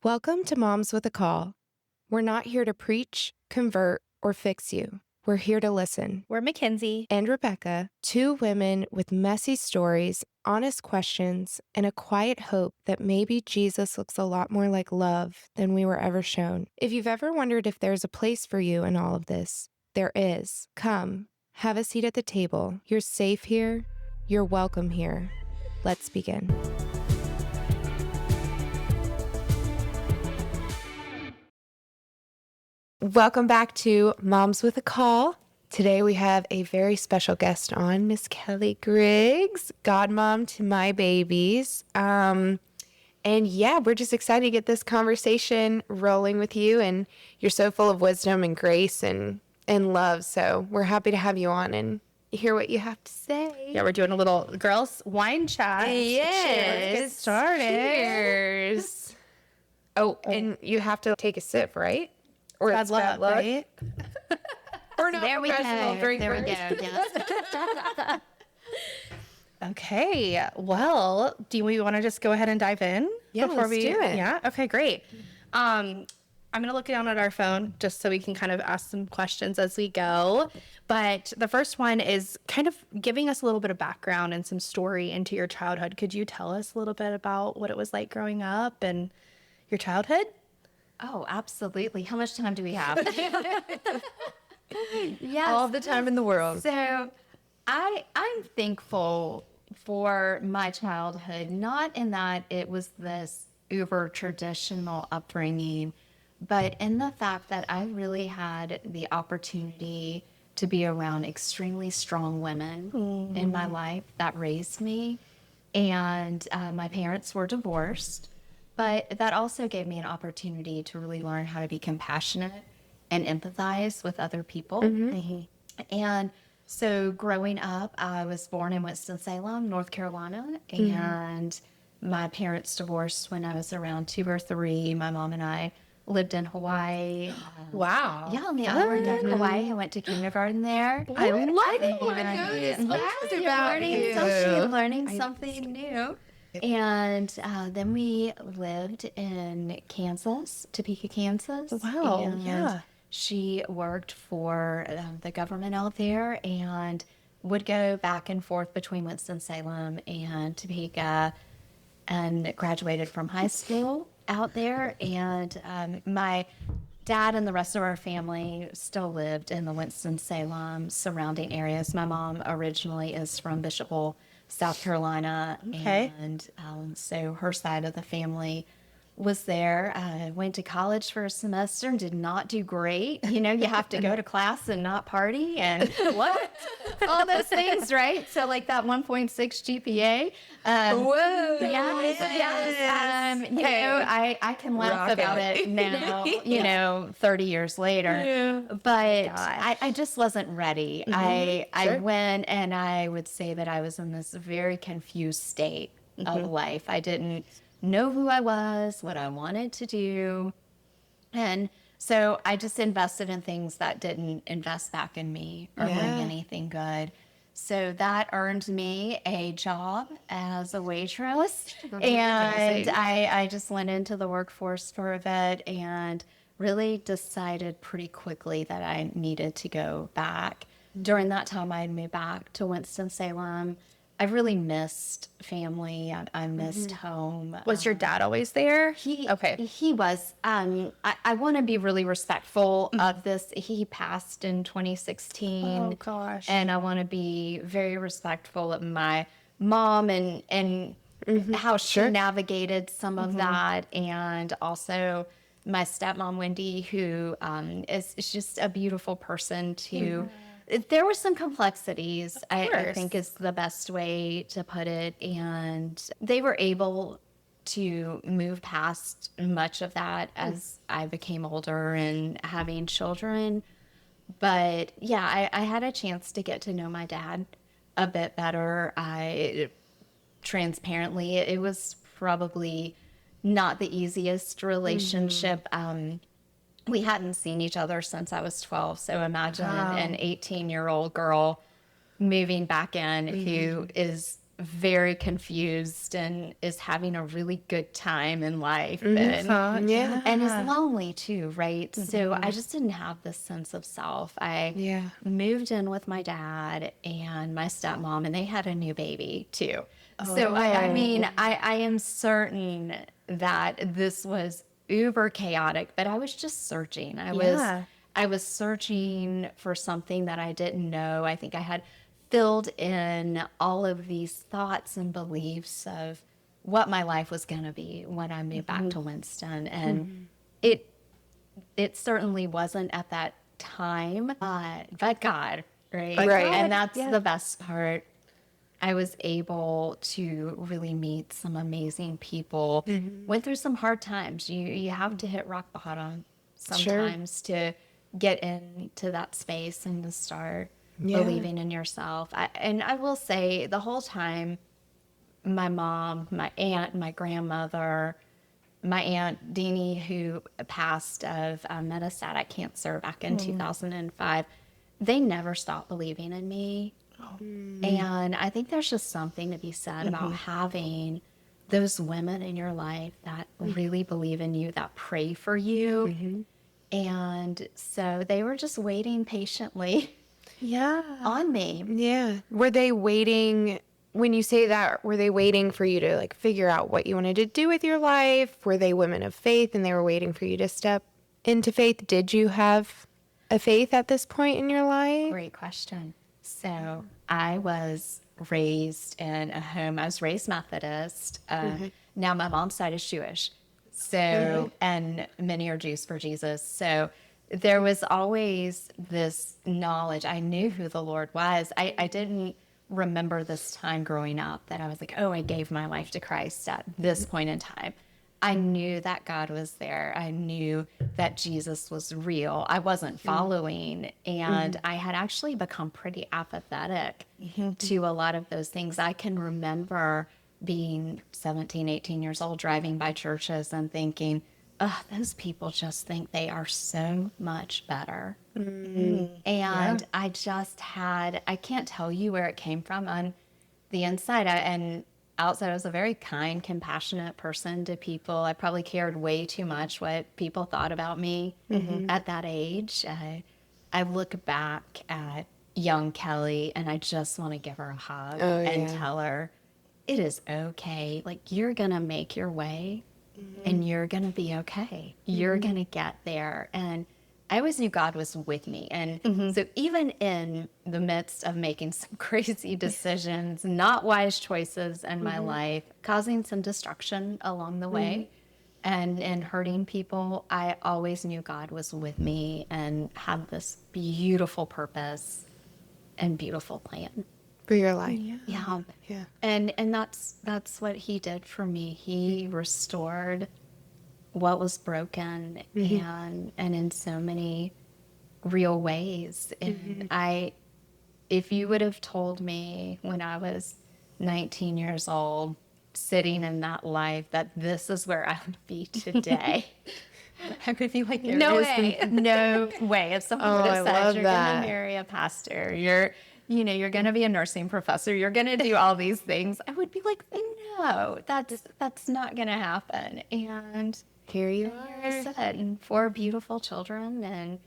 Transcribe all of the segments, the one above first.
Welcome to Moms with a Call. We're not here to preach, convert, or fix you. We're here to listen. We're McKenzie and Rebecca, two women with messy stories, honest questions, and a quiet hope that maybe Jesus looks a lot more like love than we were ever shown. If you've ever wondered if there's a place for you in all of this, there is. Come, have a seat at the table. You're safe here. You're welcome here. Let's begin. Welcome back to Moms with a Call. Today we have a very special guest on, Miss Kellie Griggs, godmom to my babies. And yeah, we're just excited to get this conversation rolling with you. And you're so full of wisdom and grace and love. So we're happy to have you on and hear what you have to say. Yeah, we're doing a little girls wine chat. Yes. Let's get started. Cheers. Oh, and you have to take a sip, right? Or Bad luck, right? Or not There we go. professional drinkers. There we go. Yes. Okay. Well, do we want to just go ahead and dive in? Yeah, let's do it. Yeah. Okay, great. I'm going to look down at our phone just so we can kind of ask some questions as we go. But the first one is kind of giving us a little bit of background and some story into your childhood. Could you tell us a little bit about what it was like growing up and your childhood? Oh, absolutely. How much time do we have? Yes. All the time in the world. So I'm thankful for my childhood, not in that it was this uber traditional upbringing, but in the fact that I really had the opportunity to be around extremely strong women in my life that raised me. And my parents were divorced. But that also gave me an opportunity to really learn how to be compassionate and empathize with other people. And so growing up, I was born in Winston-Salem, North Carolina, and my parents divorced when I was around 2 or 3. My mom and I lived in Hawaii. Wow. Yeah, on the island of Hawaii. I went to kindergarten there. I love it. Learning something new. And then we lived in Kansas, Topeka, Kansas. Wow, and yeah. She worked for the government out there and would go back and forth between Winston-Salem and Topeka, and graduated from high school out there. And my dad and the rest of our family still lived in the Winston-Salem surrounding areas. My mom originally is from Bishopville, South Carolina. Okay. And so her side of the family was there. I went to college for a semester and did not do great. You know, you have to go to class and not party and what? All those things, right? So like that 1.6 GPA. Whoa. Yes. You know, I can laugh about it now, you know, 30 years later. Yeah. But I just wasn't ready. I Sure. went and I would say that I was in this very confused state of life. I didn't know who I was, what I wanted to do. And so I just invested in things that didn't invest back in me or bring anything good. So that earned me a job as a waitress. And I just went into the workforce for a bit and really decided pretty quickly that I needed to go back. During that time, I had moved back to Winston-Salem. I really missed family. I missed home. Was your dad always there? He Okay. was. I want to be really respectful of this. He passed in 2016. Oh, gosh. And I want to be very respectful of my mom and how she navigated some of that, and also my stepmom Wendy, who is just a beautiful person to. There were some complexities, I think is the best way to put it. And they were able to move past much of that as I became older and having children. But yeah, I had a chance to get to know my dad a bit better. Transparently, it was probably not the easiest relationship. We hadn't seen each other since I was 12. So imagine an 18-year-old girl moving back in who is very confused and is having a really good time in life Yeah. and is lonely too, right? So I just didn't have this sense of self. I moved in with my dad and my stepmom, and they had a new baby too. So I mean, I am certain that this was uber chaotic, but I was just searching. I was searching for something that I didn't know. I think I had filled in all of these thoughts and beliefs of what my life was going to be when I moved back to Winston. And it certainly wasn't at that time, but God, right? Right. And that's the best part. I was able to really meet some amazing people. Went through some hard times. You have to hit rock bottom sometimes to get into that space and to start believing in yourself. And I will say the whole time, my mom, my aunt, my grandmother, my aunt Deanie, who passed of metastatic cancer back in 2005, they never stopped believing in me. And I think there's just something to be said about having those women in your life that really believe in you, that pray for you. And so they were just waiting patiently on me. Yeah. Were they waiting, when you say that, were they waiting for you to like figure out what you wanted to do with your life? Were they women of faith and they were waiting for you to step into faith? Did you have a faith at this point in your life? Great question. So I was raised in a home, I was raised Methodist. Now my mom's side is Jewish. So, and many are Jews for Jesus. So there was always this knowledge. I knew who the Lord was. I didn't remember this time growing up that I was like, oh, I gave my life to Christ at this point in time. I knew that God was there. I knew that Jesus was real. I wasn't following. And I had actually become pretty apathetic to a lot of those things. I can remember being 17, 18 years old, driving by churches and thinking, oh, those people just think they are so much better. And I just had, I can't tell you where it came from on the inside. And outside, I was a very kind, compassionate person to people. I probably cared way too much what people thought about me at that age. I look back at young Kellie and I just want to give her a hug and tell her, it is okay. Like, you're going to make your way and you're going to be okay. You're going to get there. And I always knew God was with me. And so even in the midst of making some crazy decisions, not wise choices in my life, causing some destruction along the way and hurting people, I always knew God was with me and had this beautiful purpose and beautiful plan. For your life. Yeah. Yeah. And that's what he did for me. He restored what was broken and in so many real ways. And if you would have told me when I was 19 years old, sitting in that life, that this is where I would be today, I would be like, no way. If someone would have said, you're going to marry a pastor, you're going to be a nursing professor, you're going to do all these things, I would be like, no, that's not going to happen. And Here you are. I said, and 4 beautiful children and,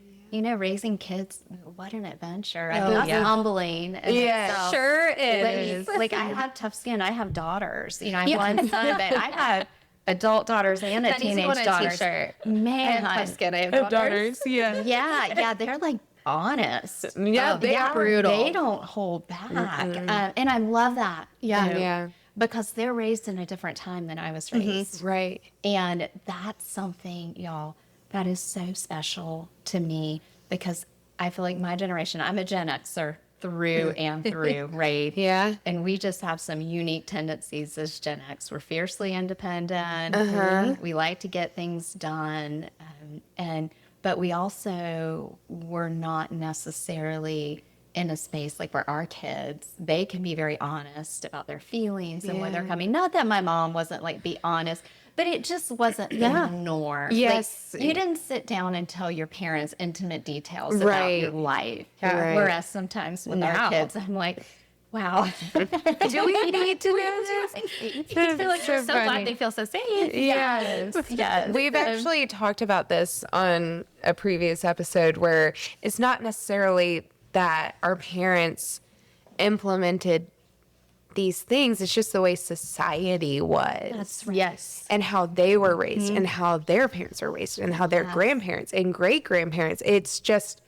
raising kids, what an adventure. That's humbling. Yeah, sure is. Like I have tough skin. I have daughters. I have one son, but I have adult daughters and a teenage daughter. Man, I have tough skin. I have daughters. Yeah, they're like honest. Yeah, they are brutal. They don't hold back. And I love that. Yeah. Because they're raised in a different time than I was raised. Right. And that's something, y'all, that is so special to me because I feel like my generation, I'm a Gen Xer through and through, right? Yeah. And we just have some unique tendencies as Gen X. We're fiercely independent. We like to get things done. But we also were not necessarily in a space like where our kids, they can be very honest about their feelings and where they're coming. Not that my mom wasn't like, be honest, but it just wasn't the norm. Yes. Like, you didn't sit down and tell your parents intimate details about your life. Right. Whereas sometimes with our kids, I'm like, Wow. Do we need to know this? I feel like you're so glad they feel so safe. Yes. Yes. We've actually talked about this on a previous episode where it's not necessarily that our parents implemented these things. It's just the way society was. That's right. Yes. And how they were raised and how their parents were raised and how their grandparents and great grandparents. It's just,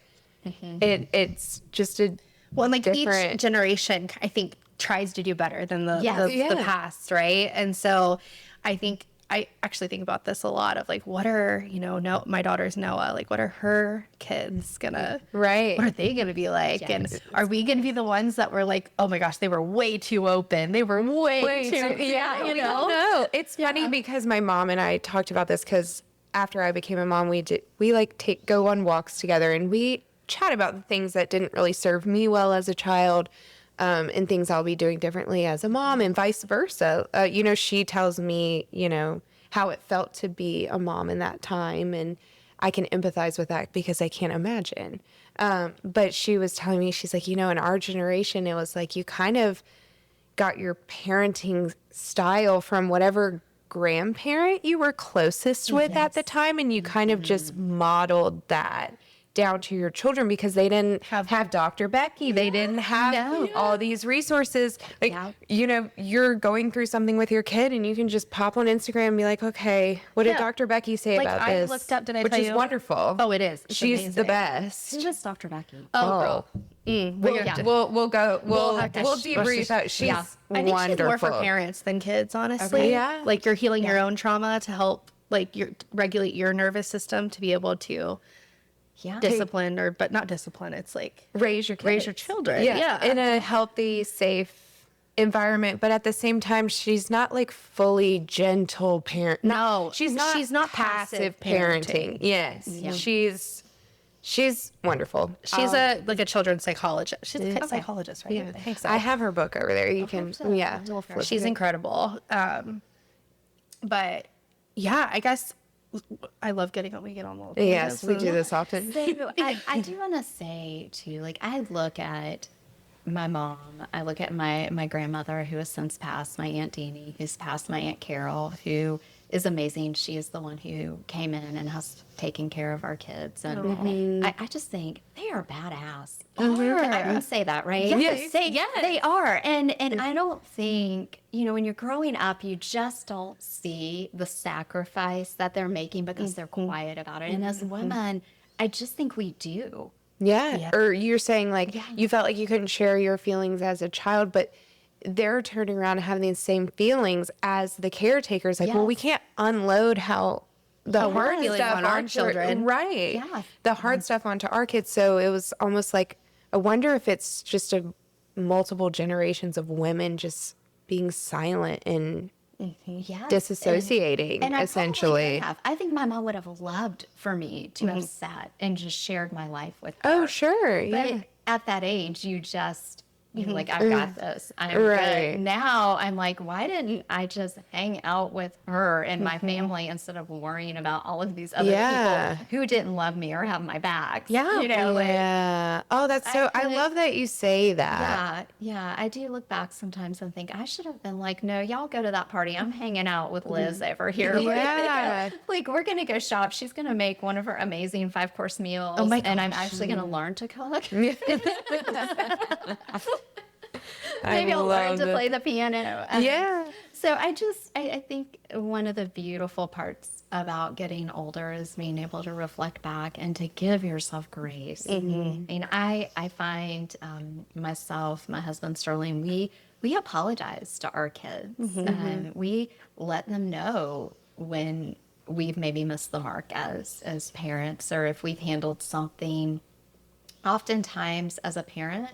it's just a Well, and like different. each generation, I think, tries to do better than the Yes. the past, right? And so I think I actually think about this a lot of like, what are, no, my daughter's Noah, like, what are her kids gonna, Right. what are they gonna be like? Yes. And are we gonna be the ones that were like, oh my gosh, they were way too open. They were way too, No, it's funny because my mom and I talked about this because after I became a mom, we like go on walks together and we chat about the things that didn't really serve me well as a child, and things I'll be doing differently as a mom and vice versa. She tells me, how it felt to be a mom in that time, and I can empathize with that because I can't imagine. But she was telling me, she's like, in our generation, it was like you kind of got your parenting style from whatever grandparent you were closest with at the time, and you kind of just modeled that down to your children because they didn't have Dr. Becky. They didn't have all these resources. Like, you're going through something with your kid and you can just pop on Instagram and be like, okay, what did Dr. Becky say Like, about I this? looked up, did I Which tell is you? wonderful. Oh, it is. It's She's amazing. the best. Who was Dr. Becky? Oh, girl. We'll debrief that. She's I think wonderful. she's more for parents than kids, honestly. Okay. Yeah. Like you're healing your own trauma to help regulate your nervous system to be able to discipline but not discipline. It's like raise your children. Yeah. In a healthy, safe environment. But at the same time, she's not like fully gentle parent. No, she's not passive parenting. Yes. Yeah. She's wonderful. She's a children's psychologist. She's a psychologist, right? Yeah. I think so. I have her book over there. You can, we'll flip She's it. incredible. But yeah, I guess I love we get on little Yes, we tangents. do this often. So I do want to say too, like I look at my mom, I look at my grandmother who has since passed, my Aunt Deanie, who's passed, my Aunt Carol, who is amazing. She is the one who came in and has taken care of our kids. And I just think they are badass. I can say that, right? Yes. They are. And I don't think, when you're growing up, you just don't see the sacrifice that they're making because they're quiet about it. And as women, I just think we do. Yeah. Or you're saying like you felt like you couldn't share your feelings as a child, but they're turning around and having the same feelings as the caretakers. Like, well, we can't unload the hard feeling stuff on our onto children. Right. Yeah. The hard stuff onto our kids. So it was almost like, I wonder if it's just multiple generations of women just being silent and Yes. disassociating, And I essentially. probably would have. I think my mom would have loved for me to have sat and just shared my life with her. Oh, sure. But Yeah. at that age, you're like, I've got this. I'm Right. good. Now I'm like, why didn't I just hang out with her and my family instead of worrying about all of these other people who didn't love me or have my back? Yeah. Yeah. Oh, that's so, I love that you say that. Yeah. I do look back sometimes and think I should have been like, no, y'all go to that party. I'm hanging out with Liz over here. Yeah. Like, we're going to go shop. She's going to make one of her amazing 5-course meals. my and I'm actually going to learn to cook. I Maybe I'll learn love to it. play the piano. Yeah. So I think one of the beautiful parts about getting older is being able to reflect back and to give yourself grace. And I find myself, my husband Sterling, we apologize to our kids. We let them know when we've maybe missed the mark as parents, or if we've handled something. Oftentimes as a parent,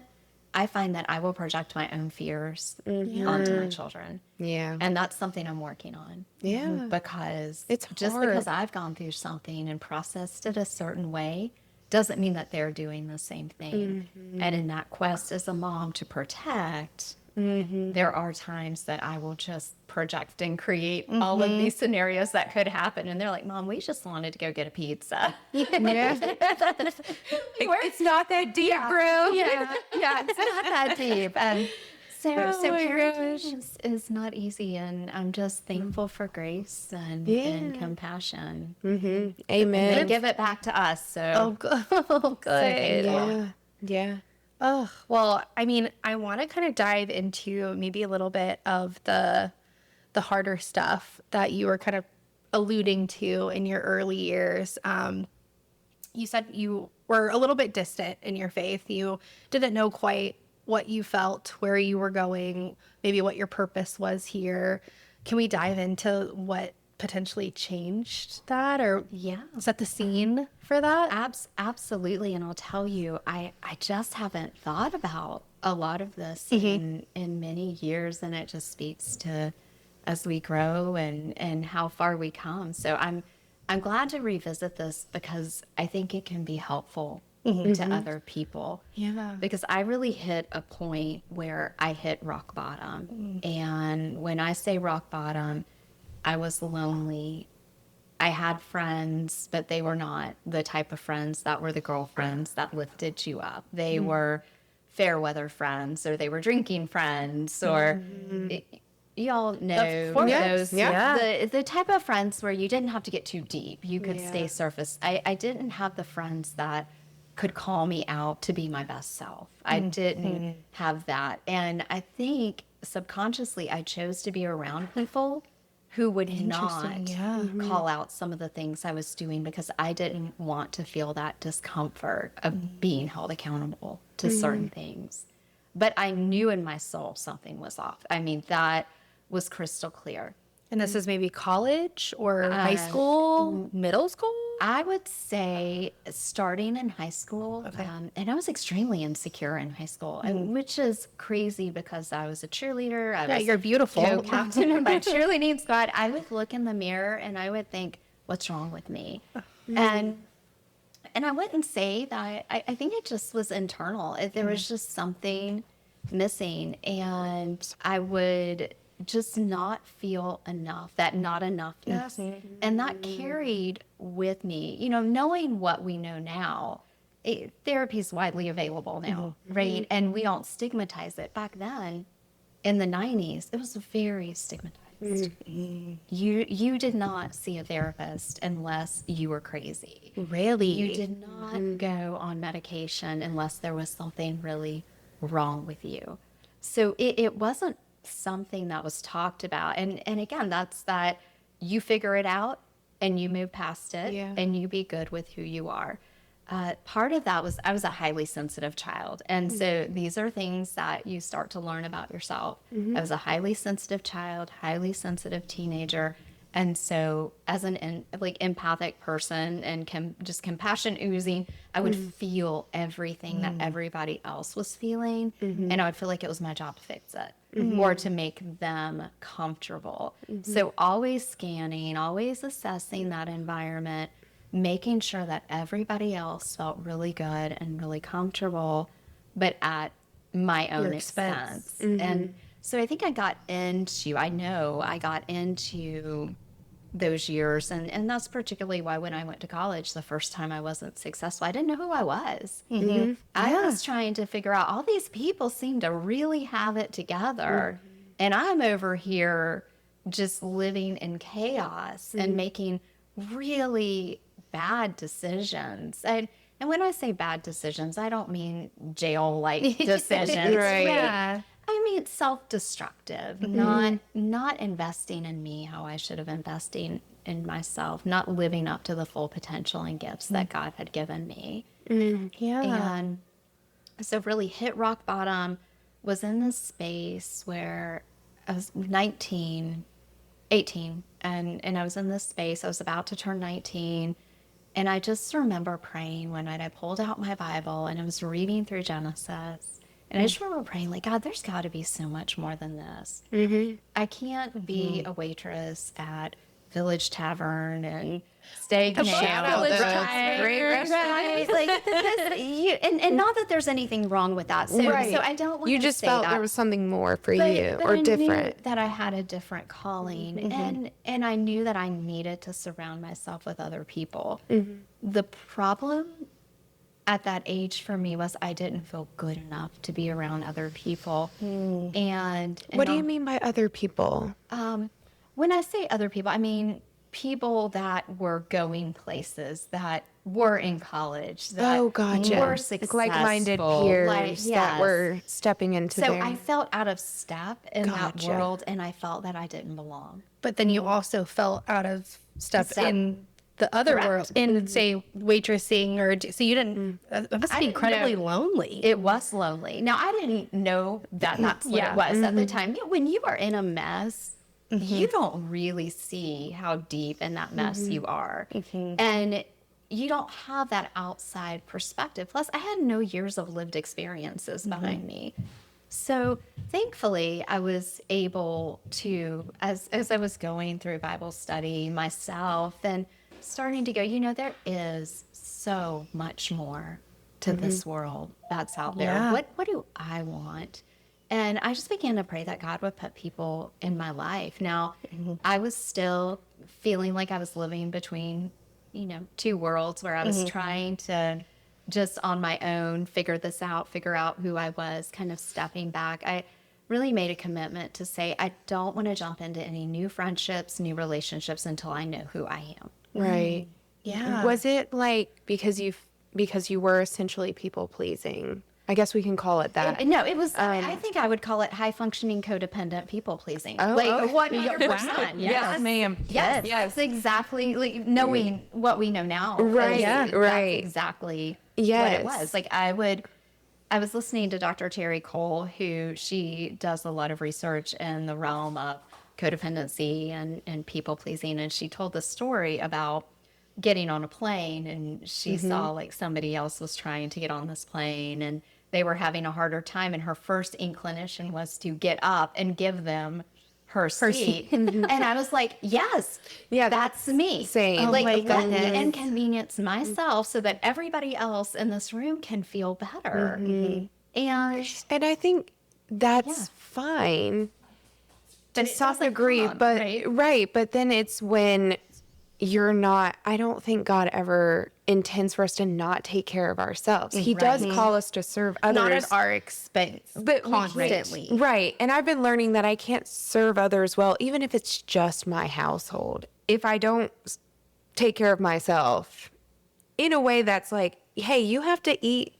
I find that I will project my own fears onto my children. Yeah. And that's something I'm working on. Yeah. Because It's just hard. because I've gone through something and processed it a certain way doesn't mean that they're doing the same thing. And in that quest as a mom to protect, there are times that I will just project and create all of these scenarios that could happen. And they're like, Mom, we just wanted to go get a pizza. It's not that deep, bro. Yeah, it's not that deep. So Oh my parenting gosh. is not easy, and I'm just thankful for grace and Yeah. compassion. Mm-hmm. And they Amen. give it back to us. So Oh, good. Oh, good. thankful. Yeah. Yeah. Oh, well, I mean, I want to kind of dive into maybe a little bit of the harder stuff that you were kind of alluding to in your early years. You said you were a little bit distant in your faith. You didn't know quite what you felt, where you were going, maybe what your purpose was here. Can we dive into what potentially changed that or Yeah. set the scene for that? Absolutely. And I'll tell you, I just haven't thought about a lot of this in many years. And it just speaks to as we grow and how far we come. So I'm glad to revisit this because I think it can be helpful to other people. Yeah. Because I really hit a point where I hit rock bottom. And when I say rock bottom, I was lonely. I had friends, but they were not the type of friends that were the girlfriends that lifted you up. They were fair weather friends, or they were drinking friends, or y'all know Of course. those. Yeah. The type of friends where you didn't have to get too deep. You could Yeah. stay surface. I didn't have the friends that could call me out to be my best self. I didn't have that. And I think subconsciously I chose to be around people who would not yeah. call out some of the things I was doing because I didn't want to feel that discomfort of being held accountable to certain things. But I knew in my soul something was off. I mean, that was crystal clear. And this is maybe college or high school, middle school? I would say starting in high school, and I was extremely insecure in high school, and which is crazy because I was a cheerleader. I was you're beautiful. co-captain of my cheerleading squad. I would look in the mirror and I would think, "What's wrong with me?" And I wouldn't say that. I think it just was internal. There was just something missing, and I would just not feel enough, that not enoughness. And that carried with me, knowing what we know now. Therapy is widely available now, right? And we don't stigmatize it. Back then, in the 90s, it was very stigmatized. You did not see a therapist unless you were crazy. Really? You did not go on medication unless there was something really wrong with you. So it wasn't something that was talked about. And again, that's that you figure it out and you move past it and you be good with who you are. Part of that was I was a highly sensitive child. And so these are things that you start to learn about yourself. I was a highly sensitive child, highly sensitive teenager. And so as an empathic person and just compassion oozing, I would feel everything that everybody else was feeling. And I would feel like it was my job to fix it or to make them comfortable. So always scanning, always assessing that environment, making sure that everybody else felt really good and really comfortable, but at my own expense. And so I think I got into those years. And that's particularly why when I went to college, the first time I wasn't successful, I didn't know who I was. I was trying to figure out, all these people seem to really have it together. And I'm over here just living in chaos and making really bad decisions. And when I say bad decisions, I don't mean jail-like decisions. Right. Yeah. I mean, self-destructive, not investing in me how I should have invested in myself, not living up to the full potential and gifts that God had given me. Yeah. And so really hit rock bottom, was in this space where I was 18, and I was in this space. I was about to turn 19. And I just remember praying one night. I pulled out my Bible and I was reading through Genesis. And I just remember praying, like, God, there's got to be so much more than this. I can't be a waitress at Village Tavern and Steak and Shout out Village those Tavern. great restaurants. Like, and not that there's anything wrong with that. So, Right. so I don't want You to just say felt that. there was something more for But- you but or I knew different. that I had a different calling, and I knew that I needed to surround myself with other people. The problem at that age for me was I didn't feel good enough to be around other people. And What do you mean by other people? when I say other people, I mean people that were going places, that were in college, that Oh, gotcha. were successful. Like-minded peers that yes. were stepping into So their... I felt out of step in that Gotcha. world, and I felt that I didn't belong. But then you also felt out of step in the other Correct. world, in say waitressing, or so you didn't. That must I be didn't incredibly know. lonely. It was lonely. Now, I didn't know that that's what Yeah. it was at the time. You know, when you are in a mess, you don't really see how deep in that mess you are. And you don't have that outside perspective. Plus, I had no years of lived experiences behind me. So thankfully, I was able to, as I was going through Bible study myself and starting to go, you know, there is so much more to this world that's out there. Yeah. What do I want? And I just began to pray that God would put people in my life. Now, I was still feeling like I was living between, you know, two worlds where I was trying to just on my own figure out who I was, kind of stepping back. I really made a commitment to say, I don't want to jump into any new friendships, new relationships until I know who I am. Right. Yeah. Was it like because you were essentially people pleasing? I guess we can call it that. No, it was, I think I would call it high functioning codependent people pleasing. Oh, like okay. 100%. Yes, ma'am. Yes, yes, exactly. Like knowing what we know now. Right, Yeah, right. That's exactly Yes. what it was. Like I was listening to Dr. Terry Cole, who she does a lot of research in the realm of codependency and people pleasing. And she told the story about getting on a plane, and she saw like somebody else was trying to get on this plane and they were having a harder time, and her first inclination was to get up and give them her seat. And I was like, yes, Yeah, that's me. same. Like, my let me goodness. inconvenience myself so that everybody else in this room can feel better. And And I think that's fine to But it some doesn't degree, come, but right? but then it's when you're not, I don't think God ever intends for us to not take care of ourselves. He does call us to serve others. Not at our expense, But constantly. Right. And I've been learning that I can't serve others well, even if it's just my household. If I don't take care of myself in a way that's like, hey, you have to eat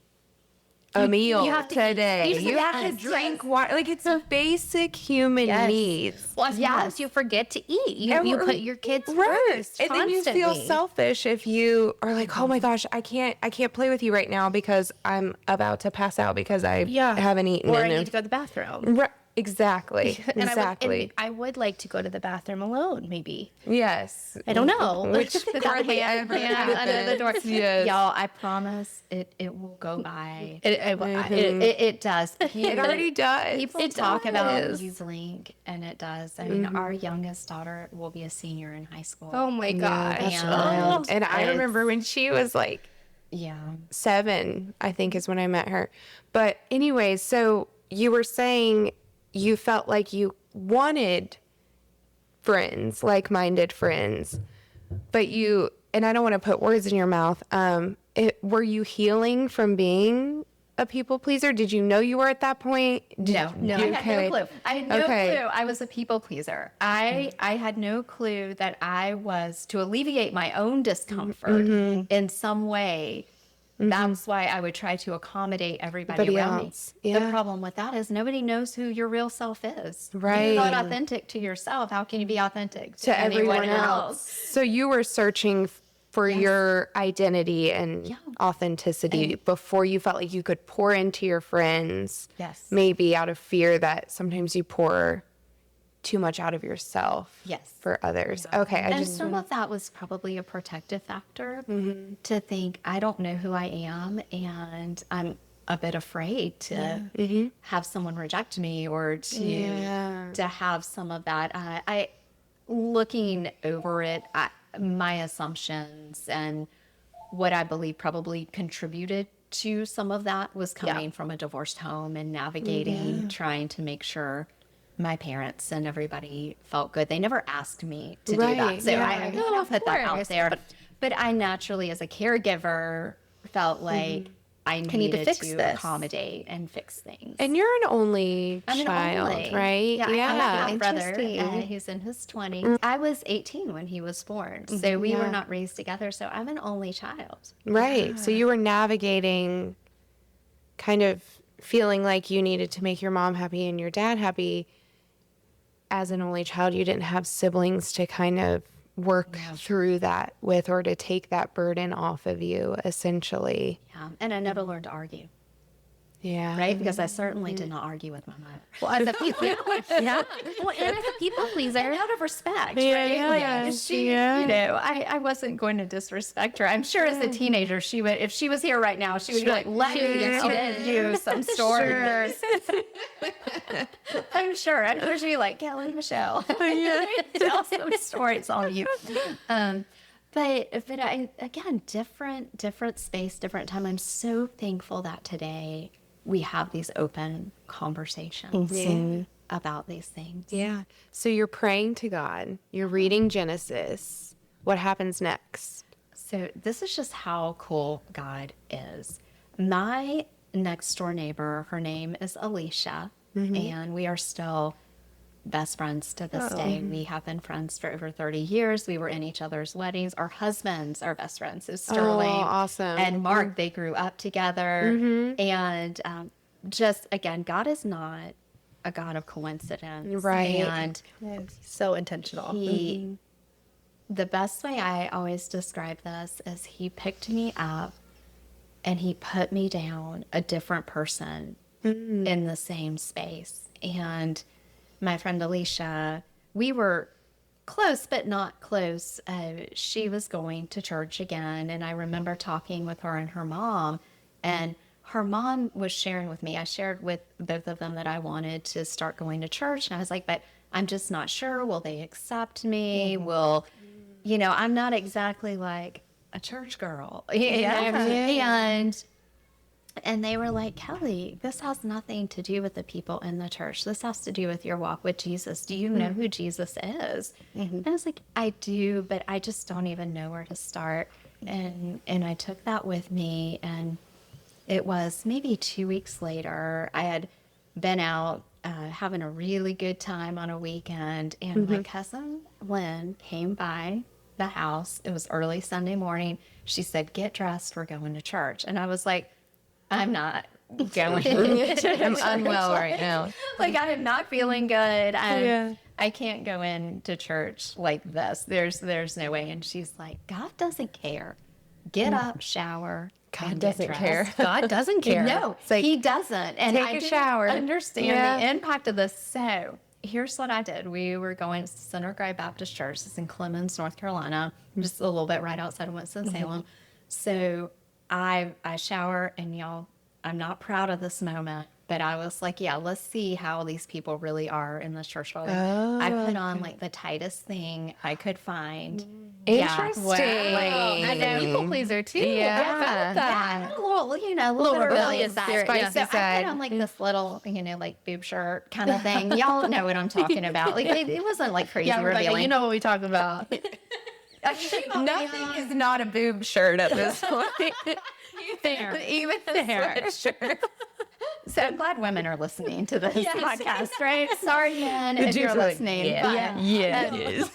a meal have to eat. today. You have to Yes, drink yes. water. Like, it's basic human needs. Well, as moms, you forget to eat. You put your kids first. And then you feel constantly. selfish if you are like, oh my gosh, I can't play with you right now because I'm about to pass out because I haven't eaten. Or I and need to go to the bathroom. Right. Exactly. And Exactly. I would like to go to the bathroom alone, maybe. Yes. I don't know. Which That hardly hand ever under the door. Yes. y'all, I promise it will go by. It It does. It already does. People talk about Link, and it does. I mean, our youngest daughter will be a senior in high school. oh my gosh. that's Oh. And I remember when she was like Yeah. 7, I think is when I met her. But anyway, so you were saying you felt like you wanted friends, like-minded friends, but you, and I don't want to put words in your mouth, were you healing from being a people pleaser? Did you know you were at that point? No, I had no clue. I had no Okay. clue I was a people pleaser. I had no clue that I was, to alleviate my own discomfort in some way. That's why I would try to accommodate everybody around else. me. Yeah. The problem with that is nobody knows who your real self is. Right. You're not authentic to yourself. How can you be authentic To everyone anyone else. So you were searching for your identity and authenticity before you felt like you could pour into your friends. Yes. Maybe out of fear that sometimes you pour too much out of yourself. Yes. For others. Okay. And some of that was probably a protective factor to think, I don't know who I am, and I'm a bit afraid to have someone reject me or to have some of that. I looking over it, my assumptions and what I believe probably contributed to some of that was coming from a divorced home and navigating, trying to make sure my parents and everybody felt good. They never asked me to do that. So I put that out there. But I naturally, as a caregiver, felt like I needed to accommodate and fix things. And you're an only I'm child, an only. right? Yeah, I have a brother. Interesting. He's in his 20s. I was 18 when he was born, so we were not raised together. So I'm an only child. Right. Yeah. So you were navigating kind of feeling like you needed to make your mom happy and your dad happy. As an only child, you didn't have siblings to kind of work through that with, or to take that burden off of you, essentially. Yeah, and I never learned to argue. Yeah. Right? Because I certainly did not argue with my mother. Well, as a people, Yeah. Well, and as a people pleaser, out of respect. Yeah, right? yeah, She, yeah. you know, I wasn't going to disrespect her. I'm sure as a teenager, she would, if she was here right now, she would be like, let me get you some stories. I'm sure she'd be like, Kelly, Michelle, tell some stories on you. But I, again, different space, different time. I'm so thankful that today we have these open conversations about these things. Yeah. So you're praying to God, you're reading Genesis. What happens next? So this is just how cool God is. My next door neighbor, her name is Alicia, and we are still best friends to this day. We have been friends for over 30 years. We were in each other's weddings. Our husbands are best friends. So Sterling awesome. and Mark, they grew up together. And just, again, God is not a God of coincidence. Right. And so intentional. the best way I always describe this is he picked me up and he put me down a different person in the same space. And my friend Alicia, we were close, but not close. She was going to church again. And I remember talking with her and her mom, and her mom was sharing with me. I shared with both of them that I wanted to start going to church. And I was like, but I'm just not sure. Will they accept me? Will, you know, I'm not exactly like a church girl. And they were like, Kelly, this has nothing to do with the people in the church. This has to do with your walk with Jesus. Do you know who Jesus is? And I was like, I do, but I just don't even know where to start. And I took that with me, and it was maybe 2 weeks later. I had been out having a really good time on a weekend, and my cousin Lynn came by the house. It was early Sunday morning. She said, get dressed, we're going to church. And I was like, I'm not going to church. I'm unwell right now. Like, I am not feeling good. I can't go into church like this. There's no way. And she's like, God doesn't care. Get up, shower. God doesn't care. God doesn't care. No, like, he doesn't. And take I a didn't shower. understand the impact of this. So here's what I did. We were going to Center Grove Baptist Church. It's in Clemens, North Carolina, just a little bit right outside of Winston-Salem. So I shower, and y'all, I'm not proud of this moment, but I was like, yeah, let's see how these people really are in this church. I put on like the tightest thing I could find. Interesting. Wow. I know. People pleaser too. Yeah, a little, you know, a little bit rebellious side. spirit, So I side. put on like this little, you know, like boob shirt kind of thing. Y'all know what I'm talking about. Like it wasn't like crazy Rebecca, revealing. you know what we talk about. Nothing is not a boob shirt at this point. Fair. Even there. So I'm glad women are listening to this podcast, right? Sorry, men, if you're listening. Yes.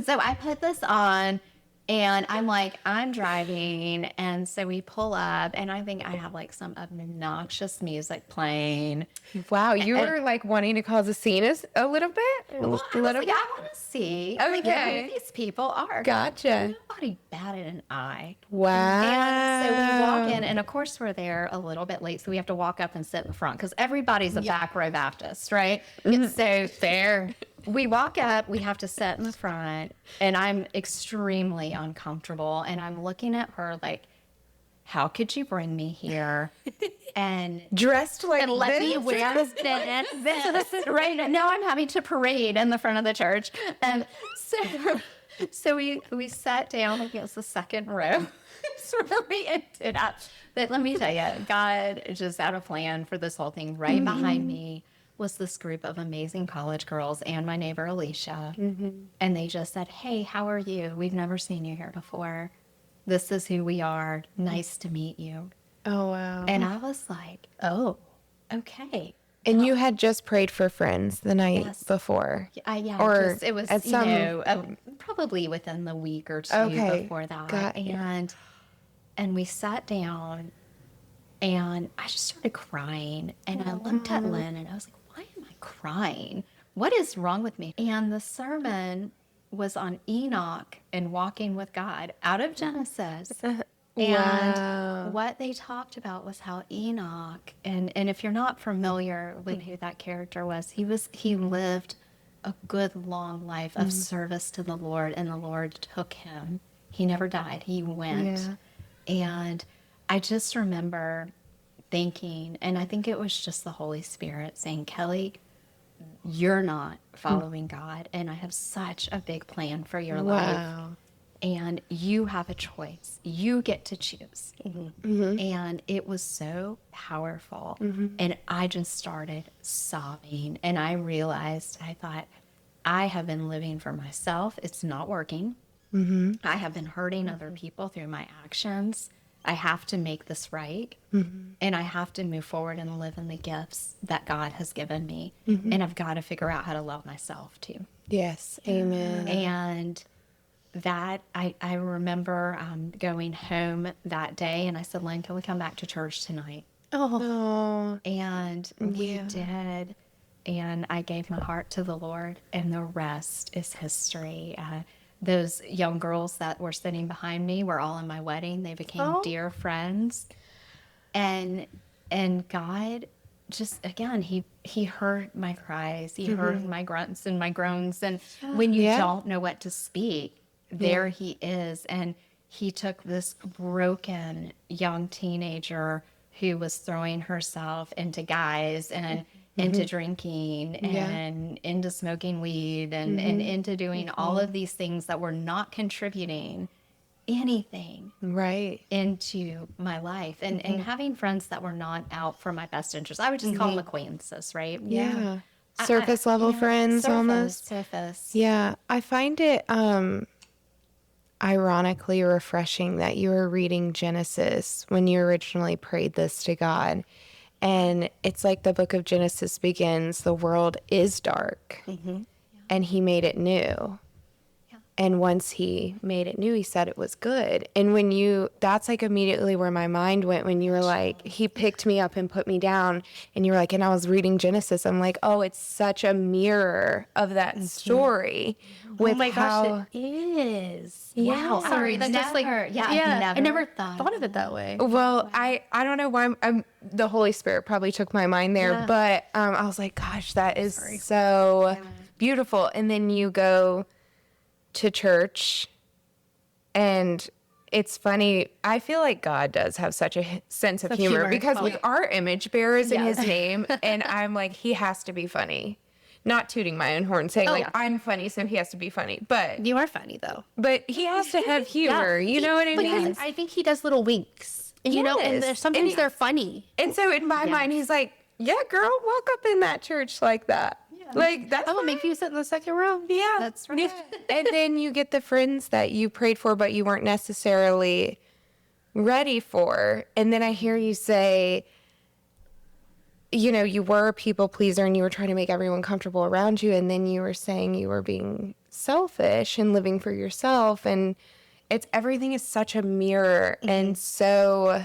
So I put this on, and I'm like, I'm driving. And so we pull up, and I think I have like some obnoxious music playing. Wow, you were like wanting to cause a scene a little bit? Well, I was like, I want to see like, who these people are. Gotcha. Nobody batted an eye. Wow. And so we walk in, and of course we're there a little bit late, so we have to walk up and sit in the front because everybody's a back row Baptist, right? So fair. We walk up, we have to sit in the front, and I'm extremely uncomfortable, and I'm looking at her like, how could you bring me here? And dressed like and let me wear this, right? Now I'm having to parade in the front of the church. And so we sat down against the second row. So we ended up. But let me tell you, God just had a plan for this whole thing. Right behind me was this group of amazing college girls and my neighbor Alicia. And they just said, hey, how are you? We've never seen you here before. This is who we are. Nice to meet you. Oh, wow. And I was like, oh, okay. And you had just prayed for friends the night Yes. before. Yeah, Or just, it was, at you some- know, probably within the week or two Okay, before that. got you. And we sat down and I just started crying. And I looked at Lynn and I was like, why am I crying? What is wrong with me? And the sermon was on Enoch and walking with God out of Genesis. And Wow. what they talked about was how Enoch, and if you're not familiar with who that character was, he lived a good long life of service to the Lord, and the Lord took him. He never died. He went. And I just remember thinking, and I think it was just the Holy Spirit saying, Kellie, you're not following God, and I have such a big plan for your life. Wow. And you have a choice. You get to choose. And it was so powerful. And I just started sobbing. And I realized, I thought, I have been living for myself. It's not working. I have been hurting other people through my actions. I have to make this right. And I have to move forward and live in the gifts that God has given me. And I've got to figure out how to love myself too. Yes. Amen. And that I remember going home that day and I said, Lynn, can we come back to church tonight? Oh. And we did. And I gave my heart to the Lord, and the rest is history. Those young girls that were sitting behind me were all in my wedding. They became dear friends. And God just, again, he heard my cries. He heard my grunts and my groans. And when you don't know what to speak, there he is. And he took this broken young teenager who was throwing herself into guys and into drinking and into smoking weed and into doing all of these things that were not contributing anything Right. into my life, and having friends that were not out for my best interest. I would just call them acquaintances, right? Yeah. Surface level friends almost. Surface. Yeah. I find it ironically refreshing that you were reading Genesis when you originally prayed this to God. And it's like the book of Genesis begins, the world is dark, and he made it new. And once he made it new, he said it was good. And that's like immediately where my mind went when you were like, he picked me up and put me down. And you were like, and I was reading Genesis. I'm like, oh, it's such a mirror of that story. With Oh my how, gosh, it is. Yeah. Wow. Sorry, that's just like, Never- yeah, I've I never never thought of it that way. Well, I don't know why the Holy Spirit probably took my mind there, but I was like, gosh, that is so beautiful. And then you go to church, and it's funny. I feel like God does have such a sense of humor because we are image bearers in his name. And I'm like, he has to be funny. Not tooting my own horn, saying I'm funny, so he has to be funny. But You are funny though. he has to have humor. You know what I mean? I think he does little winks. You know, and Yes. sometimes And they're funny. And so in my mind, he's like, yeah, girl, walk up in that church like that. Like, that's I'm gonna make you sit in the second row. Yeah. That's right. And then you get the friends that you prayed for, but you weren't necessarily ready for. And then I hear you say, you know, you were a people pleaser and you were trying to make everyone comfortable around you. And then you were saying you were being selfish and living for yourself. And everything is such a mirror. And so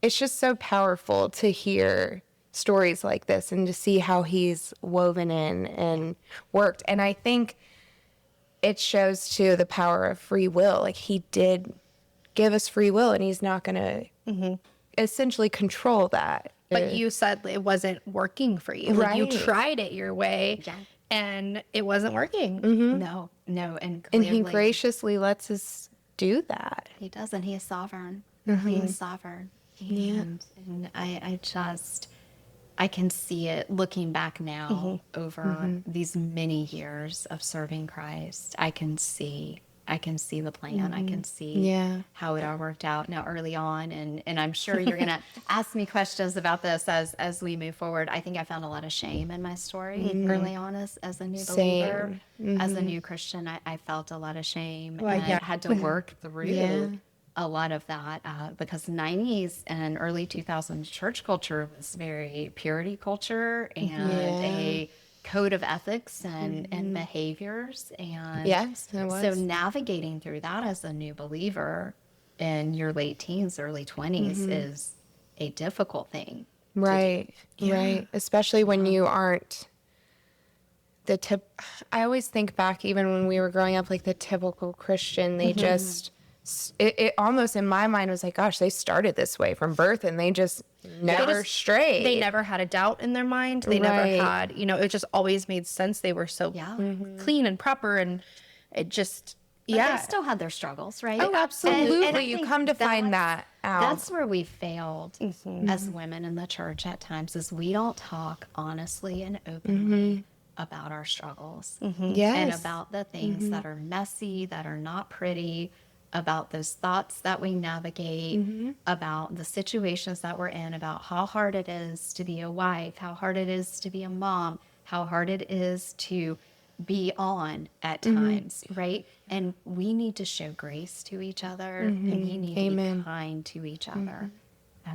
it's just so powerful to hear stories like this and to see how he's woven in and worked. And I think it shows too the power of free will. Like, he did give us free will, and he's not going to essentially control that. But you said it wasn't working for you. Like, you Right. tried it your way, and it wasn't working. No, and And clearly he graciously lets us do that. he doesn't. He is sovereign. He is sovereign. And I can see it looking back now over these many years of serving Christ. I can see the plan. I can see how it all worked out now early on. And I'm sure you're going to ask me questions about this as we move forward. I think I found a lot of shame in my story early on as a new believer. As a new Christian, I felt a lot of shame. And I had to work through a lot of that because 90s and early 2000s church culture was very purity culture and a code of ethics and behaviors. And Yes, it was. so navigating through that as a new believer in your late teens, early 20s is a difficult thing. Right. Right. Especially when you aren't the tip. I always think back, even when we were growing up, like the typical Christian, they just, it almost in my mind was like, gosh, they started this way from birth and they just never strayed. They never had a doubt in their mind. They never Right. had, it just always made sense. They were so clean and proper, and it just, But they still had their struggles, right? Oh, absolutely. And I You think come to find that out. That's where we failed as women in the church at times is we don't talk honestly and openly about our struggles Yes. and about the things that are messy, that are not pretty, about those thoughts that we navigate, about the situations that we're in, about how hard it is to be a wife, how hard it is to be a mom, how hard it is to be on at times, right? And we need to show grace to each other and we need to be kind to each other.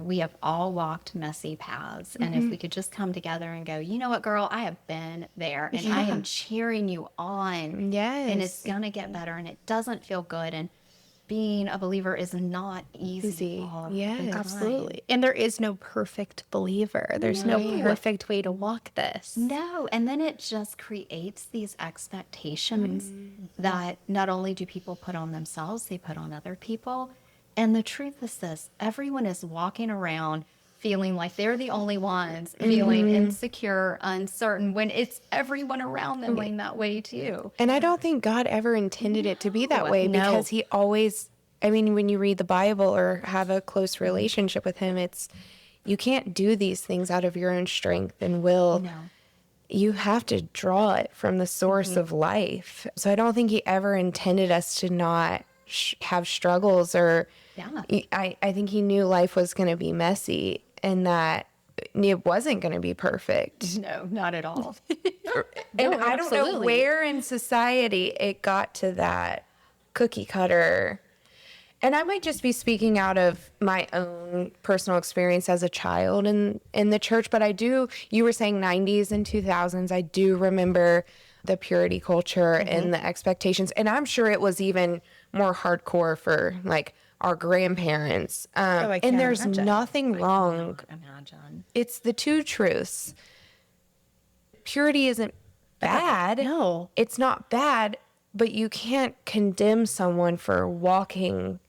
We have all walked messy paths. And if we could just come together and go, you know what, girl, I have been there and I am cheering you on. Yes. And it's going to get better and it doesn't feel good. And being a believer is not easy. all the Yes. time. absolutely. And there is no perfect believer. There's no perfect way to walk this. No, and then it just creates these expectations that not only do people put on themselves, they put on other people. And the truth is this, everyone is walking around feeling like they're the only ones feeling insecure, uncertain, when it's everyone around them feeling that way too. And I don't think God ever intended it to be that way No. because he always, I mean, when you read the Bible or have a close relationship with him, it's, you can't do these things out of your own strength and will. No. You have to draw it from the source of life. So I don't think he ever intended us to not have struggles or I think he knew life was going to be messy and that it wasn't going to be perfect. No, not at all. And I don't know absolutely. where in society it got to that cookie cutter. And I might just be speaking out of my own personal experience as a child in the church, but I do, you were saying 90s and 2000s, I do remember the purity culture and the expectations. And I'm sure it was even more hardcore for like our grandparents. I And can't there's imagine. nothing wrong. Imagine. It's the two truths. Purity isn't bad. No. It's not bad, but you can't condemn someone for walking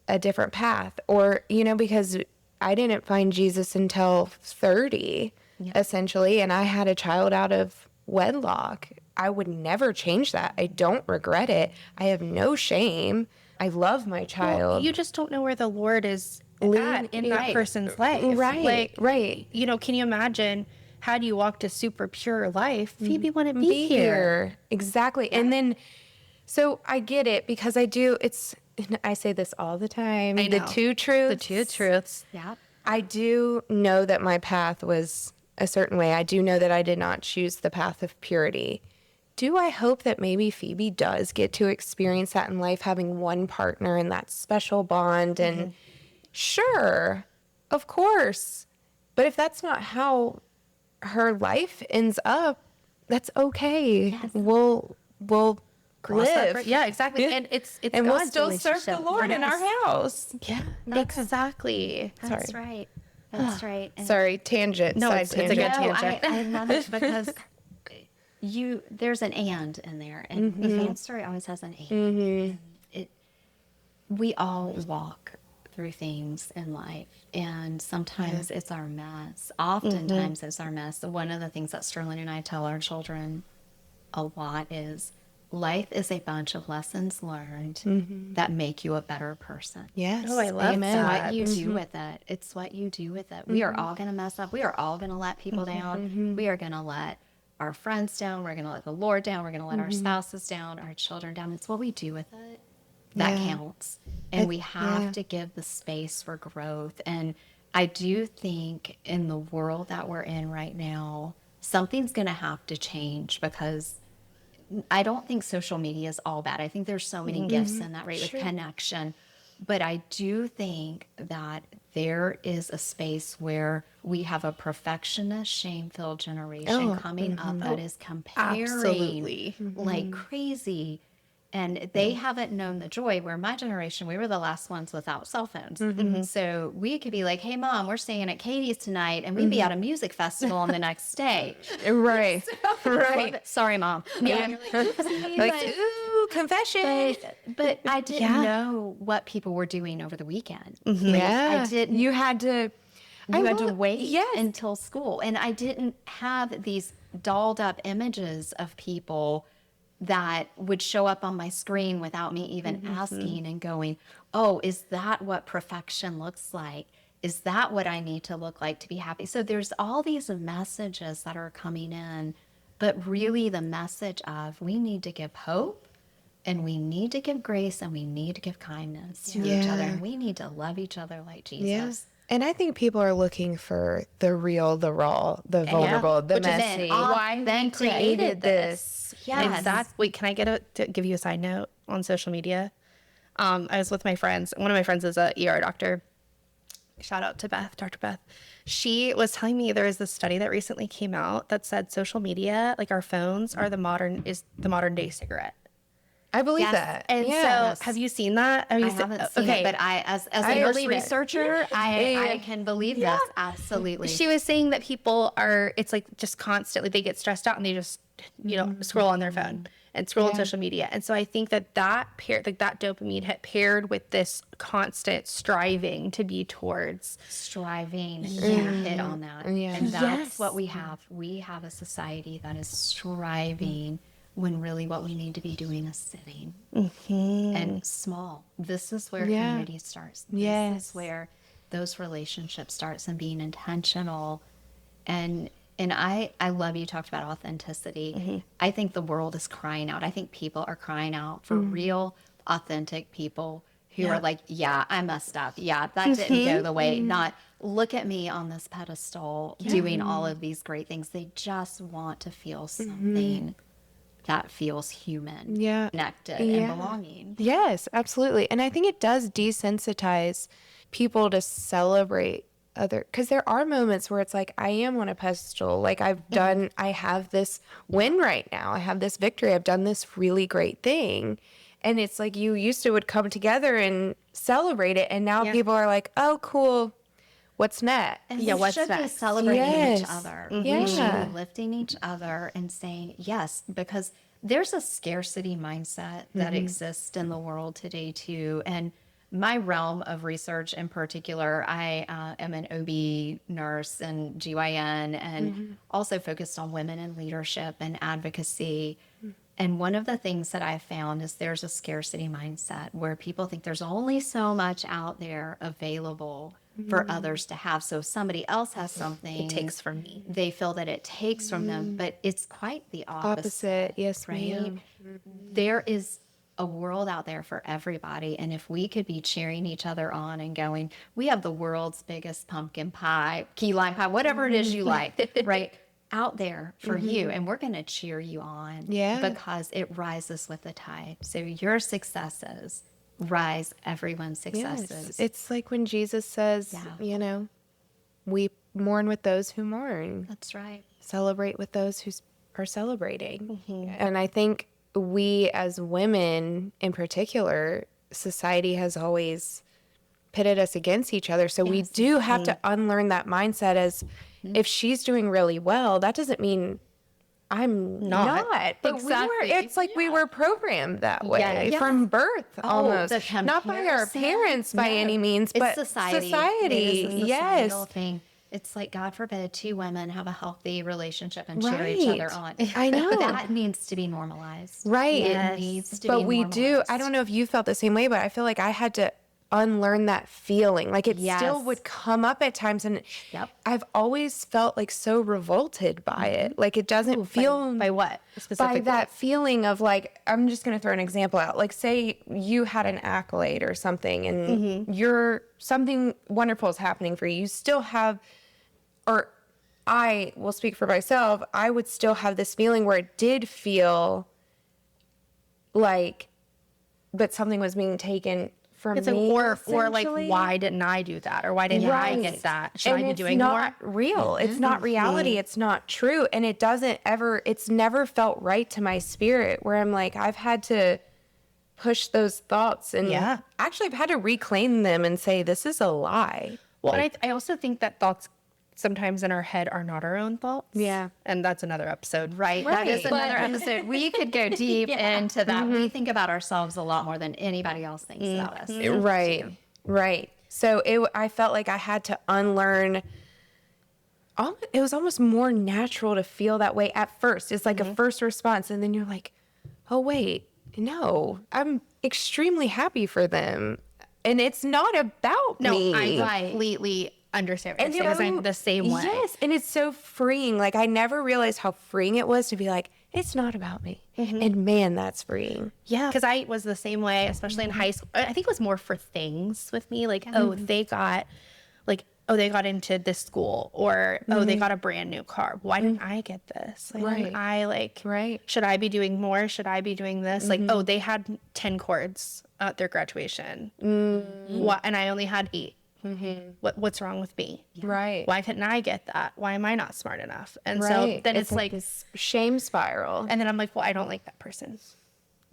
a different path or, because I didn't find Jesus until 30, essentially, and I had a child out of wedlock. I would never change that. I don't regret it. I have no shame. I love my child. Well, you just don't know where the Lord is at in that person's life. Right, right. Can you imagine had you walked a super pure life, Phoebe wouldn't be here. Exactly. And then, so I get it because I say this all the time. I The know. two truths. The two truths. Yeah. I do know that my path was a certain way. I do know that I did not choose the path of purity. Do I hope that maybe Phoebe does get to experience that in life, having one partner and that special bond? And sure, of course. But if that's not how her life ends up, that's okay. Yes. We'll Cross that live. bridge. Yeah, exactly. And it's And we'll God's still serve the relationship. Lord in our house. Yeah, exactly. That's right. That's right. And Sorry, tangent. No, side it's a good tangent. tangent. I love it because there's an and in there, and the fan story always has an and. We all walk through things in life, and sometimes it's our mess. Oftentimes it's our mess. One of the things that Sterling and I tell our children a lot is life is a bunch of lessons learned that make you a better person. Yes. Oh, I love It's that. what you do with it. It's what you do with it. We are all going to mess up. We are all going to let people down. We are going to let our friends down. We're going to let the Lord down. We're going to let our spouses down, our children down. It's what we do with it that counts. And we have to give the space for growth. And I do think in the world that we're in right now, something's going to have to change because I don't think social media is all bad. I think there's so many gifts in that, right? With connection. But I do think that there is a space where we have a perfectionist, shame-filled generation coming up that is comparing Absolutely. like crazy. And they haven't known the joy, where my generation, we were the last ones without cell phones. So we could be like, hey, Mom, we're staying at Katie's tonight. And we'd be at a music festival on the next day. Right. Right. Sorry, Mom. Yeah. Like, ooh, confession. But I didn't know what people were doing over the weekend. Yeah. I didn't. You had to. You had to wait Yes. until school. And I didn't have these dolled up images of people that would show up on my screen without me even asking and going, oh, is that what perfection looks like? Is that what I need to look like to be happy? So there's all these messages that are coming in, but really the message of we need to give hope and we need to give grace and we need to give kindness to each other. And we need to love each other like Jesus. Yeah. And I think people are looking for the real, the raw, the vulnerable, the messy. Why they created this. Yes. Exactly. Wait, can I to give you a side note on social media? I was with my friends. One of my friends is a ER doctor. Shout out to Beth, Dr. Beth. She was telling me there is this study that recently came out that said social media, like our phones, are the modern day cigarette. I believe Yes. that. And so, have you seen that? I haven't seen it, but as a nurse researcher, I can believe this. Absolutely. She was saying that people are, it's like just constantly, they get stressed out and they just, scroll on their phone and scroll on social media. And so I think that like that dopamine hit paired with this constant striving to be towards. Striving. You hit on that. Yeah. And that's what we have. We have a society that is striving when really what we need to be doing is sitting and small. This is where community starts. This is where those relationships starts and being intentional. And I love you talked about authenticity. I think the world is crying out. I think people are crying out for real, authentic people who are like, yeah, I messed up. Yeah, that didn't go the way. Not look at me on this pedestal doing all of these great things. They just want to feel something that feels human, connected, and belonging. Yes, absolutely. And I think it does desensitize people to celebrate because there are moments where it's like, I am on a pedestal. Like I have this win right now. I have this victory. I've done this really great thing. And it's like you used to would come together and celebrate it. And now people are like, oh, cool. What's next? And Yeah, we what's should be next? celebrating each other. Yeah. We should be lifting each other and saying yes, because there's a scarcity mindset that exists in the world today too. And my realm of research in particular, I am an OB nurse and GYN and also focused on women in leadership and advocacy. And one of the things that I found is there's a scarcity mindset where people think there's only so much out there available for others to have. So if somebody else has something, It takes from me. they feel that it takes from them, but it's quite the Opposite. Yes, right? ma'am. There is a world out there for everybody. And if we could be cheering each other on and going, we have the world's biggest pumpkin pie, key lime pie, whatever it is you like, right? Out there for you. And we're going to cheer you on because it rises with the tide. So your successes rise everyone's successes. Yes. It's like when Jesus says, we mourn with those who mourn. That's right. Celebrate with those who are celebrating. And I think we as women in particular, society has always pitted us against each other. So we do have to unlearn that mindset as if she's doing really well, that doesn't mean I'm not. But it's like we were programmed that way from birth almost. Not by our parents by any means, but society. Society. It is a Yes. societal thing. It's like, God forbid, two women have a healthy relationship and cheer each other on. I know. That needs to be normalized. Right. It needs to be But we do. normalized. I don't know if you felt the same way, but I feel like I had to unlearn that feeling. Like it still would come up at times. And I've always felt like so revolted by it. Like it doesn't feel. By what specifically? By that feeling of like, I'm just going to throw an example out. Like say you had an accolade or something and something wonderful is happening for you. You still have, or I will speak for myself, I would still have this feeling where it did feel like, but something was being taken for It's me, like, or like, essentially. why didn't I do that? Or why didn't I get that? Should I be doing more? It's not real. It's not reality. It's not true. And it's never felt right to my spirit, where I'm like, I've had to push those thoughts, and actually I've had to reclaim them and say, this is a lie. Well, and I also think that thoughts sometimes in our head are not our own thoughts. Yeah. And that's another episode. Right. That is another episode. We could go deep into that. We think about ourselves a lot more than anybody else thinks about us. Right. Right. So I felt like I had to unlearn. It was almost more natural to feel that way at first. It's like a first response. And then you're like, oh, wait, no, I'm extremely happy for them. And it's not about me. I completely understand. And because I'm the same way. Yes. And it's so freeing. Like, I never realized how freeing it was to be like, it's not about me. And man, that's freeing. Yeah. Because I was the same way, especially in high school. I think it was more for things with me. Like, oh, they got into this school, or, oh, they got a brand new car. Why didn't I get this? Like, why didn't I, should I be doing more? Should I be doing this? Like, oh, they had 10 chords at their graduation. What? And I only had 8. What's wrong with me? Right. Why couldn't I get that? Why am I not smart enough? And so then it's like this shame spiral. and then I'm like, well, I don't like that person.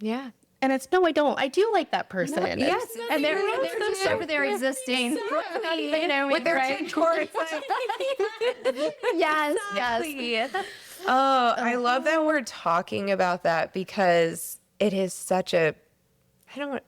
Yeah. And it's, no, I don't. I do like that person. Yes. And they're just over there existing. You know, with their 10 chords. Yes. Oh, I love that we're talking about that, because it is such a,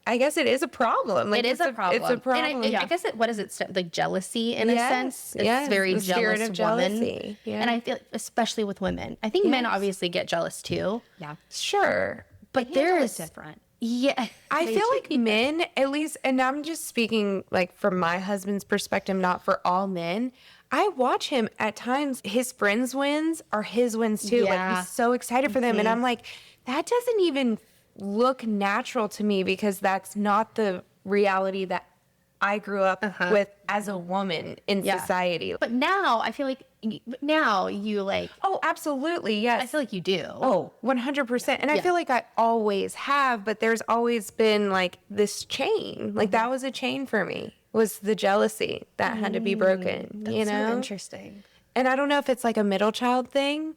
I guess it is a problem. Like, It is a problem. It's a problem. And I guess what is it? Like jealousy in a sense. It's very the spirit jealous of jealousy. Yeah. And I feel, especially with women, I think men obviously get jealous too. Yeah. Sure. But There's there's different. Yeah. I feel like men, at least, and I'm just speaking like from my husband's perspective, not for all men. I watch him at times, his friends' wins are his wins too. Like, Yeah. he's so excited for them. And I'm like, that doesn't even look natural to me, because that's not the reality that I grew up with as a woman in society. But now I feel like you like, Oh, absolutely. Yes. I feel like you do. Oh, 100%. And I feel like I always have, but there's always been like this chain. Like, that was a chain for me, was the jealousy that had to be broken, That's you know? so interesting. And I don't know if it's like a middle child thing.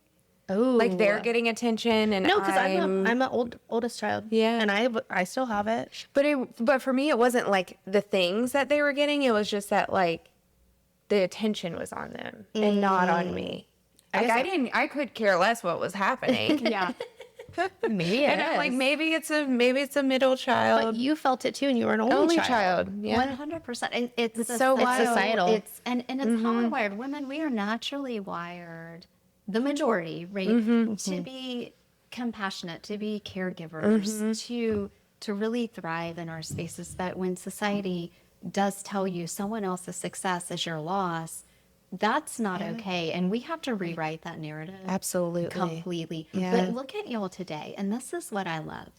Oh, Like, they're getting attention, and no, because I'm an oldest child. Yeah. And I still have it. But for me, it wasn't like the things that they were getting. It was just that, like, the attention was on them and not on me. Like, I could care less what was happening. Yeah. Maybe And I'm like, maybe it's a middle child. But you felt it too, and you were an only child. child. Yeah. 100%. And it's so wild. Societal. It's hardwired. Women, we are naturally wired, the majority, right, to be compassionate, to be caregivers, to really thrive in our spaces. But when society does tell you someone else's success is your loss, that's not okay. And we have to rewrite that narrative. Absolutely. Completely. Yeah. But look at y'all today. And this is what I love.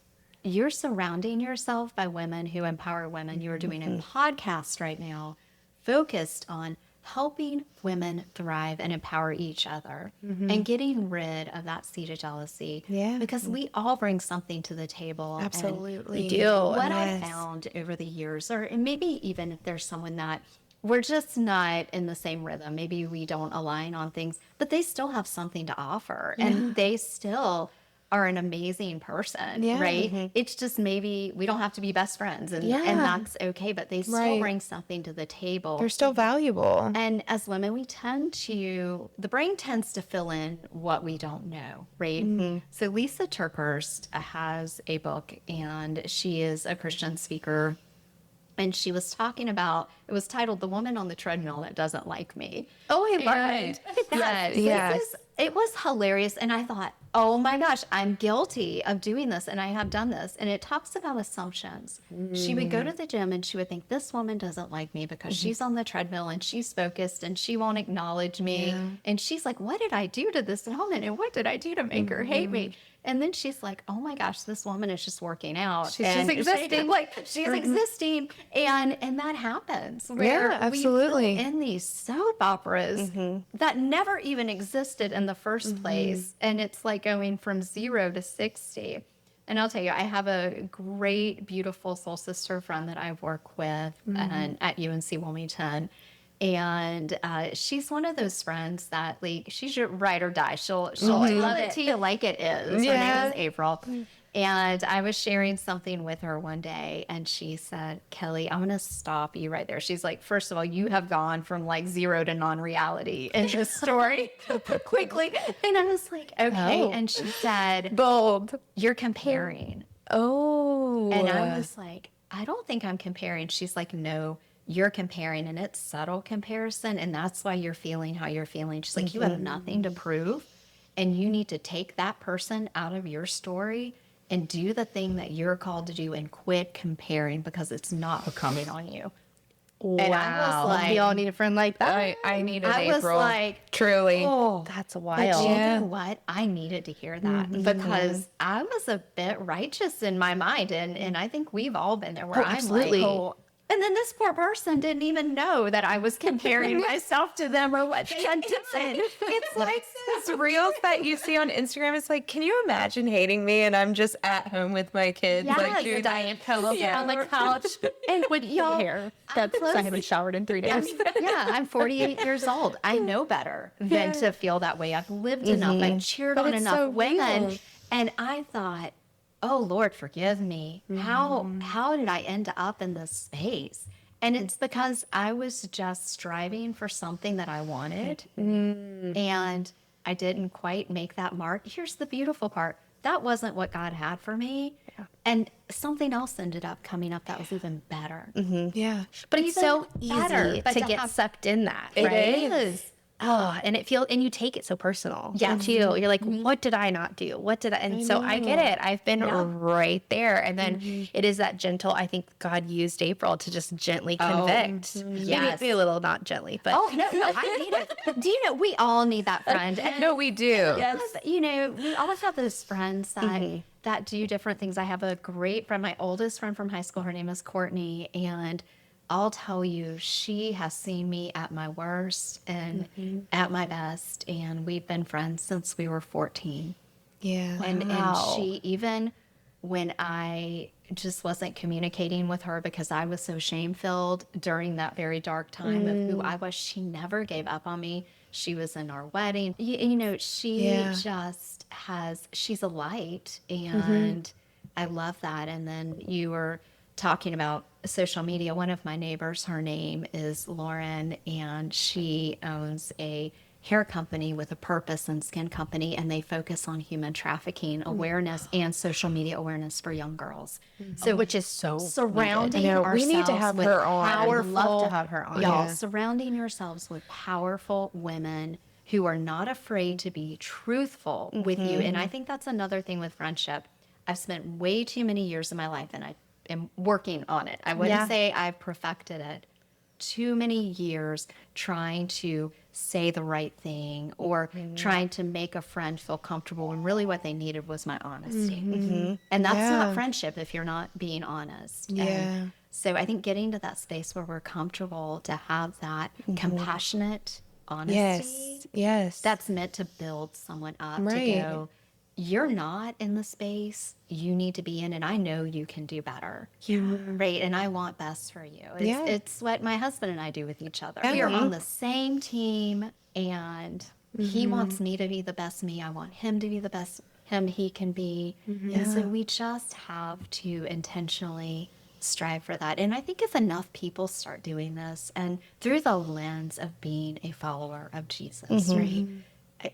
You're surrounding yourself by women who empower women. You're doing a podcast right now focused on helping women thrive and empower each other and getting rid of that seed of jealousy. Yeah. Because we all bring something to the table. and Absolutely. We do. what I found over the years, or and maybe even if there's someone that we're just not in the same rhythm, maybe we don't align on things, but they still have something to offer, and they still are an amazing person, right? It's just maybe we don't have to be best friends, and that's okay, but they still bring something to the table. They're still valuable. And as women, the brain tends to fill in what we don't know, right? So Lisa Turkhurst has a book, and she is a Christian speaker. And she was talking about, it was titled "The Woman on the Treadmill That Doesn't Like Me." Oh, I love it. Yes. It was hilarious. And I thought, oh my gosh, I'm guilty of doing this. And I have done this. And it talks about assumptions. She would go to the gym and she would think, this woman doesn't like me because she's on the treadmill and she's focused and she won't acknowledge me. And she's like, what did I do to this woman? And what did I do to make her hate me? And then she's like, oh my gosh, this woman is just working out. She's just existing. She's existing. And that happens. Yeah, absolutely. We fill in these soap operas that never even existed in the first place. And it's like going from 0 to 60. And I'll tell you, I have a great, beautiful soul sister friend that I work with and at UNC Wilmington. And she's one of those friends that, like, she's your ride or die. She'll love it to you like it is. Her name is April. And I was sharing something with her one day, and she said, Kelly, I'm going to stop you right there. She's like, first of all, you have gone from like 0 to non-reality in this story quickly. And I was like, okay. Oh. And she said, Bold. you're comparing. Oh. And I was like, I don't think I'm comparing. She's like, no, you're comparing, and it's subtle comparison. And that's why you're feeling how you're feeling. She's like, you have nothing to prove, and you need to take that person out of your story and do the thing that you're called to do and quit comparing, because it's not becoming on you. Wow. And I was like, we all need a friend like that. I needed I was April. like, Truly. oh, That's but wild. you know what? I needed to hear that because I was a bit righteous in my mind. And I think we've all been there where I'm absolutely. like, oh. And then this poor person didn't even know that I was comparing myself to them or what they had done. It's like those reels that you see on Instagram. It's like, can you imagine hating me and I'm just at home with my kids, Yes, like doing Diane pillow on the couch. And With y'all, hair. That's close. I haven't showered in 3 days. I'm 48 years old. I know better than to feel that way. I've lived enough. I've cheered But on it's enough so women. real. And I thought, oh, Lord, forgive me. How did I end up in this space? And it's because I was just striving for something that I wanted. And I didn't quite make that mark. Here's the beautiful part. That wasn't what God had for me. And something else ended up coming up that was even better. Yeah. But it's Even so better, easy but to to get have- sucked in that, It right? is. Oh, and you take it so personal. Yeah. Too. You're like, what did I not do? What did I? And so I get it. I've been right there. And then it is that gentle. I think God used April to just gently convict. Yes. Maybe a little not gently, but Oh, no, I need it. Do you know, we all need that friend. And No, we do. yes, you know, we all have those friends that do different things. I have a great friend, my oldest friend from high school. Her name is Courtney. And I'll tell you, she has seen me at my worst and at my best. And we've been friends since we were 14. Yeah. And she, even when I just wasn't communicating with her because I was so shame-filled during that very dark time of who I was, she never gave up on me. She was in our wedding. You know, she just she's a light, and I love that. And then you were talking about social media. One of my neighbors, her name is Lauren, and she owns a hair company with a purpose and skin company, and they focus on human trafficking awareness and social media awareness for young girls. So, which is so surrounding I know, we need to ourselves have with her on. I powerful, would love to have her on. y'all, Yeah. surrounding yourselves with powerful women who are not afraid to be truthful with you. And I think that's another thing with friendship. I've spent way too many years of my life, and I am working on it. I wouldn't say I've perfected it. Too many years trying to say the right thing or trying to make a friend feel comfortable when really what they needed was my honesty. And that's not friendship if you're not being honest. Yeah. And so I think getting to that space where we're comfortable to have that compassionate honesty Yes. that's meant to build someone up to Right. go, you're not in the space you need to be in, and I know you can do better. Right. And I want best for you. It's what my husband and I do with each other. We are on the same team, and he wants me to be the best me. I want him to be the best him he can be. And so we just have to intentionally strive for that. And I think if enough people start doing this, and through the lens of being a follower of Jesus, right?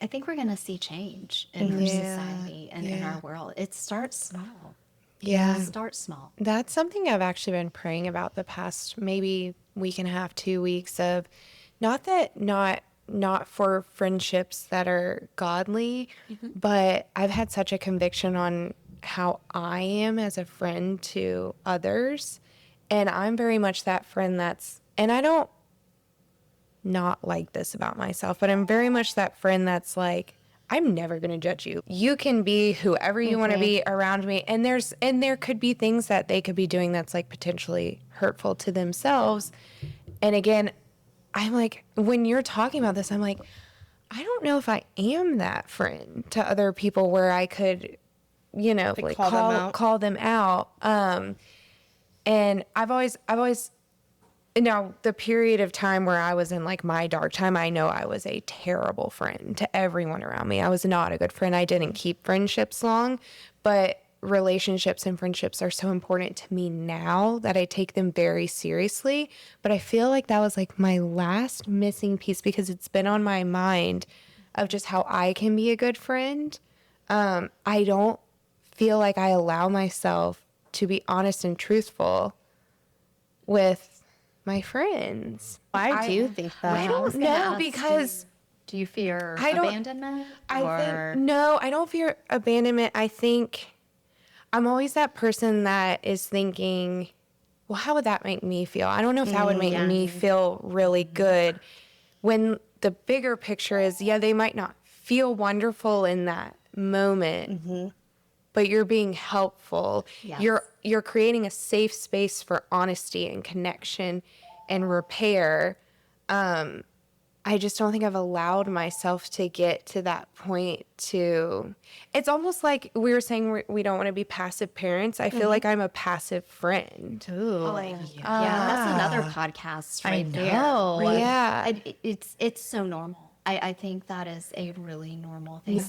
I think we're going to see change in our society and in our world. It starts small. Yeah. Start small. That's something I've actually been praying about the past maybe week and a half, 2 weeks of not for friendships that are godly, but I've had such a conviction on how I am as a friend to others. And I'm very much that friend and I don't not like this about myself, but I'm very much that friend that's like, I'm never going to judge you. You can be whoever you want to be around me. And there could be things that they could be doing that's like potentially hurtful to themselves. And again, I'm like, when you're talking about this, I'm like, I don't know if I am that friend to other people where I could you know, like call them out. And I've always, now the period of time where I was in like my dark time, I know I was a terrible friend to everyone around me. I was not a good friend. I didn't keep friendships long, but relationships and friendships are so important to me now that I take them very seriously. But I feel like that was like my last missing piece, because it's been on my mind of just how I can be a good friend. I don't feel like I allow myself to be honest and truthful with my friends. Why do you think that? I don't know, because do you fear abandonment? No, I don't fear abandonment. I think I'm always that person that is thinking, well, how would that make me feel? I don't know if that would make me feel really good. When the bigger picture is, they might not feel wonderful in that moment, but you're being helpful. Yes. You're creating a safe space for honesty and connection and repair. I just don't think I've allowed myself to get to that point it's almost like we were saying we don't want to be passive parents. I feel like I'm a passive friend. Ooh. That's another podcast right there. Yeah. It's so normal. I think that is a really normal thing.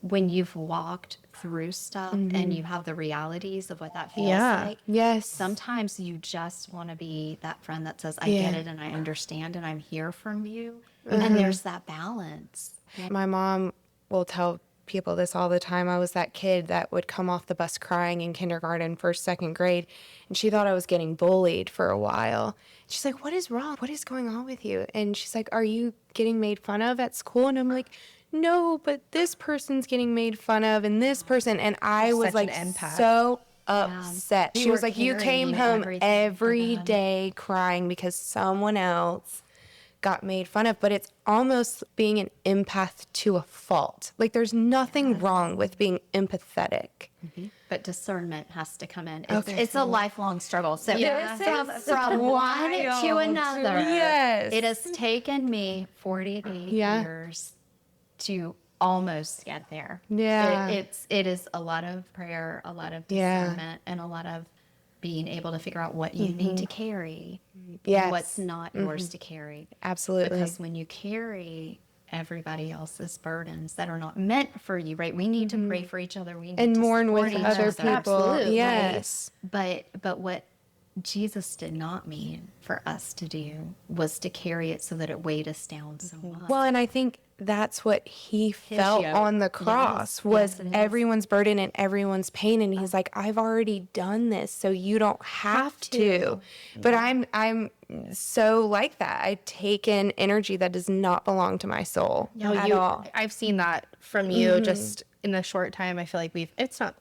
When you've walked through stuff and you have the realities of what that feels like. Yes. Sometimes you just want to be that friend that says, I get it and I understand and I'm here from you. And there's that balance. My mom will tell people this all the time. I was that kid that would come off the bus crying in kindergarten, first, second grade, and she thought I was getting bullied for a while. She's like, what is wrong? What is going on with you? And she's like, are you getting made fun of at school? And I'm like, no, but this person's getting made fun of and this person. And I was like so upset. She was like, you came home every day crying because someone else got made fun of. But it's almost being an empath to a fault. Like, there's nothing wrong with being empathetic. But discernment has to come in. It's a lifelong struggle. So from one to another, it has taken me 48 years to almost get there. It is a lot of prayer, a lot of discernment, and a lot of being able to figure out what you need to carry, what's not yours to carry. Absolutely. Because when you carry everybody else's burdens that are not meant for you, right? We need to pray for each other. We need and to mourn with other people. Absolutely. Yes. Right? But what Jesus did not mean for us to do was to carry it so that it weighed us down so much. Well, and I think that's what he felt on the cross was everyone's burden and everyone's pain. And he's like, I've already done this, so you don't have to. But I'm so like that. I take in energy that does not belong to my soul at all. I've seen that from you just in the short time. I feel like it's not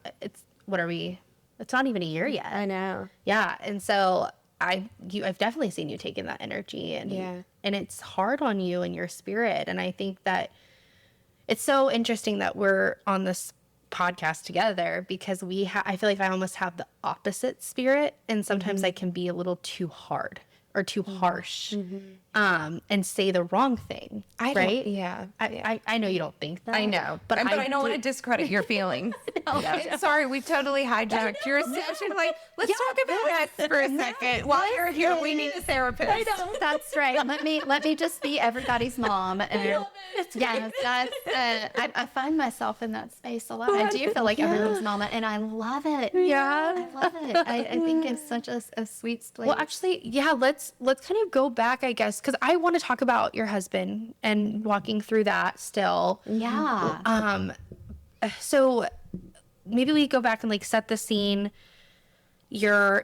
even a year yet. I know. Yeah. And so I've definitely seen you taking that energy and it's hard on you and your spirit. And I think that it's so interesting that we're on this podcast together because I feel like I almost have the opposite spirit. And sometimes I can be a little too hard or too harsh and say the wrong thing. I know you don't think that. I know. But I don't want to discredit your feelings. Sorry, we've totally hijacked your session. Like, let's talk about that for a second. While you're here, we need a therapist. I know. That's right. Let me just be everybody's mom. And I find myself in that space a lot. I do feel like everyone's mama, and I love it. Yeah. I love it. I think it's such a sweet place. Well, actually, let's kind of go back, I guess, because I want to talk about your husband and walking through that still. Yeah. So maybe we go back and like set the scene. You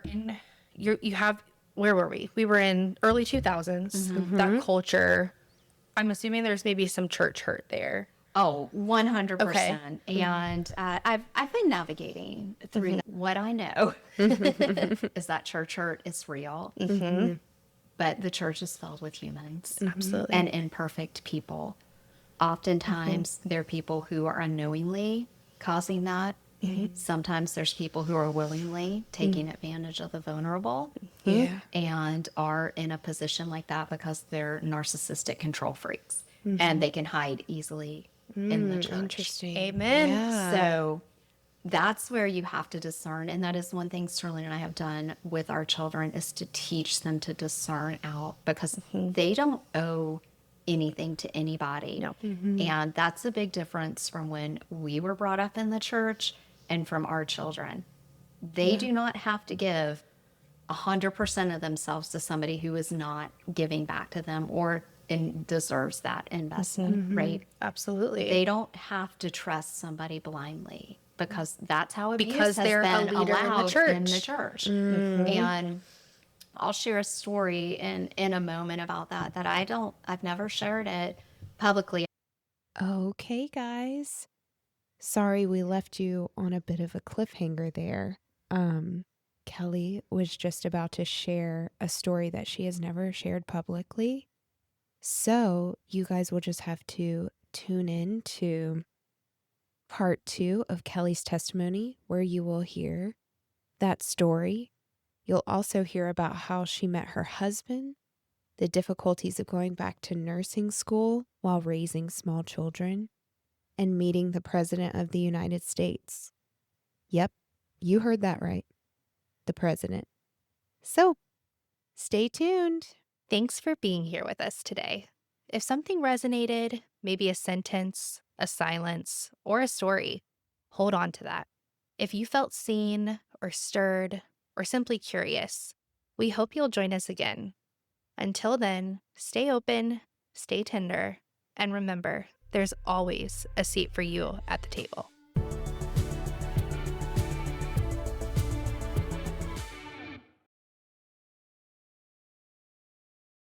have, where were we? We were in early 2000s, that culture. I'm assuming there's maybe some church hurt there. Oh, 100%. Okay. And I've been navigating through that. What I know is that church hurt is real. But the church is filled with humans. Absolutely. And imperfect people. Oftentimes, there are people who are unknowingly causing that. Sometimes there's people who are willingly taking advantage of the vulnerable and are in a position like that because they're narcissistic control freaks and they can hide easily in the church. Interesting. Amen. Yeah. So that's where you have to discern. And that is one thing Sterling and I have done with our children, is to teach them to discern out, because they don't owe anything to anybody. No. And that's a big difference from when we were brought up in the church and from our children. They do not have to give 100% of themselves to somebody who is not giving back to them or deserves that investment, right? Absolutely. They don't have to trust somebody blindly, because that's how abuse Because has they're a been leader in the allowed church. in the church. And I'll share a story in a moment about that I've never shared it publicly. Okay, guys. Sorry we left you on a bit of a cliffhanger there. Kellie was just about to share a story that she has never shared publicly. So you guys will just have to tune in to part 2 of Kellie's testimony, where you will hear that story. You'll also hear about how she met her husband, the difficulties of going back to nursing school while raising small children, and meeting the President of the United States. Yep, you heard that right. The President. So, stay tuned. Thanks for being here with us today. If something resonated, maybe a sentence, a silence, or a story, hold on to that. If you felt seen or stirred or simply curious, we hope you'll join us again. Until then, stay open, stay tender, and remember, there's always a seat for you at the table.